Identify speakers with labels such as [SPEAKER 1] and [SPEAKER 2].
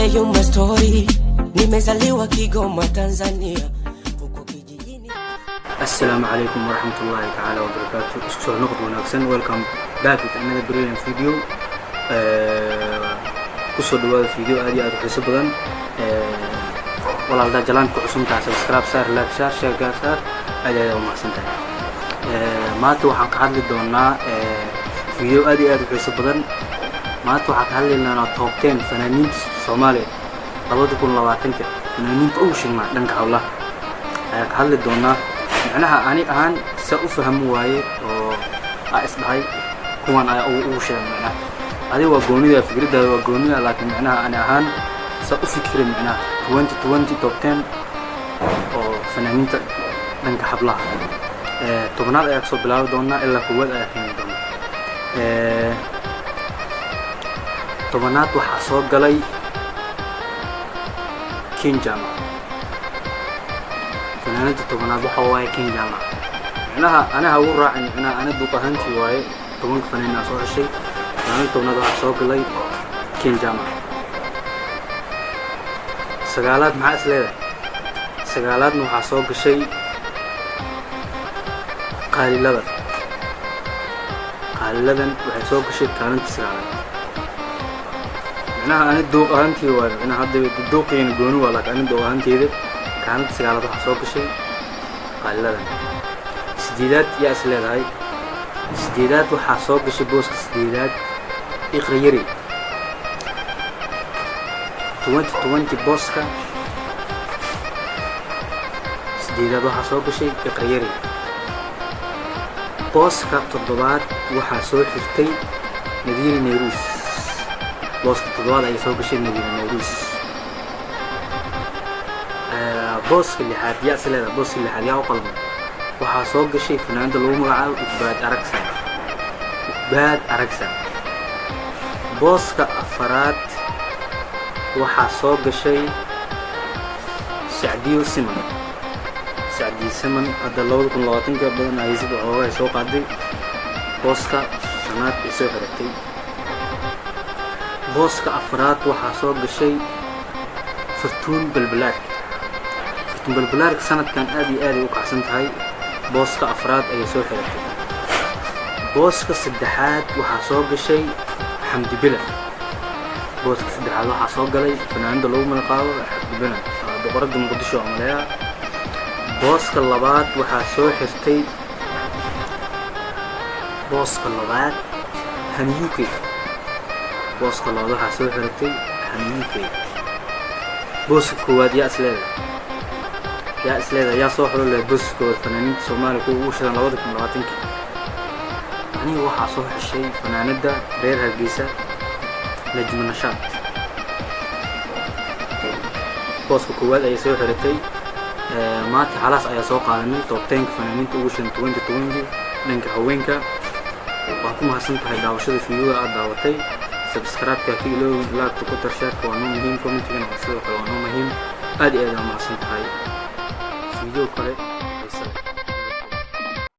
[SPEAKER 1] Yuma Story, nimezaliwa Kigoma Tanzania, huko kijijini.
[SPEAKER 2] Assalamu alaikum warahmatullahi ta'ala wabarakatuh. Isku noqod wanaagsan, welcome back with another brilliant video. Kusoo dhawaada video aad iyo aad u xiiso badan. Walaalda jalanka cusubta subscribe saar, like share gaar aad u mahadsantahay. Maanta waxaan ka hadli doonaa video aad iyo aad u xiiso badan. maanta waxaan ka hadlaynaa top 10 fanaaniinta Soomaaliya 2020 fanaaniinta ugu shaqeeya dhanka hawlaha ayaa ka hadli doonaa macnaha ani ahaan sa u fahmo waaye oo isdhahay kuwan ayaa ugu shaqeeya adiga waa gooniga fikradaada waa gooniga laakiin macnaha ani ahaan sa u fikiray macnaha 2020 top 10 oo fanaaniinta dhanka hablaha tobnaad ayaa soo bilaabi doonaa ilaa kuwaad ayaa keeni doonaa tobnaad waxaa soo galay King Jama fanaaniinta tobnaad waxa waaye King Jama macnaha anaha ugu raacin macnaha ana duq ahaantii waaye tobanka fanaaniin soo heshay fanaaniinta tobnaad waxaa soo galay King Jama sagaalaad maxaa isleedahay sagaalaadna waxaa soo gashay qaaliladan waxay soo gashay kaalinta sagaalaad أنا دوق أهانتي وأنا هذا دوقين جونو ولا كأني دوق أهانتي ذا كانت سجالة حصوك شيء قال لا سديدات يا أسلال هاي سديدات وحصوك شيء بوس سديدات إخريري 2020 بوسكا سديدات وحصوك شيء إخريري بوسكا تضبط وحصوك شيء نذير نيروس بوسك تضوال أي سوق شيء نبي نيروس بوسك اللي حاد يأسل هذا بوسك اللي حاد يعقل وحاسوق شيء فنان دلوم رعاو باد أركسا بوسك أفراد وحاسوق شيء سعدي سمن هذا لو كن لواتن كبدنا يزيد هو يسوق عدي بوسك سنات يسوق ركتي بوسك أفراد وحصوق شيء فرتون بالبلارك سنة كان آدي وقعسنت هاي بوسك أفراد أي سوء حياتي بوسك سدحات وحصوق شيء حمد بلا بوسك سدحات وحصوق لي فنان دلو من القاوة حمد بلا بقرد مقدشو عمليها بوسك اللبات وحصوق حستي بوسك اللبات هنيوكي بوسك الله ضحى سوي حركتي حنينكي بوسك كواد يا أسليذا يا صوحر اللي بوسك كواد فنانين سومالي كو وشدان لوضك من لغاتينك يعني وحا صوح الشي فنانين دا رير هالقيسة نجم النشاط بوسك كواد أي سوي حركتي ماتي حلاس أي سوق عالمي توب تانك فنانين توشن 2020 لنك هوينكا وحكم حسنت هاي داوشد فيو داوتي سبسكرايب كاكي لو لايك تكتر شير وانو مهم كومنت كنا وصلوا وانو مهم ادي مع سنت هاي فيديو كله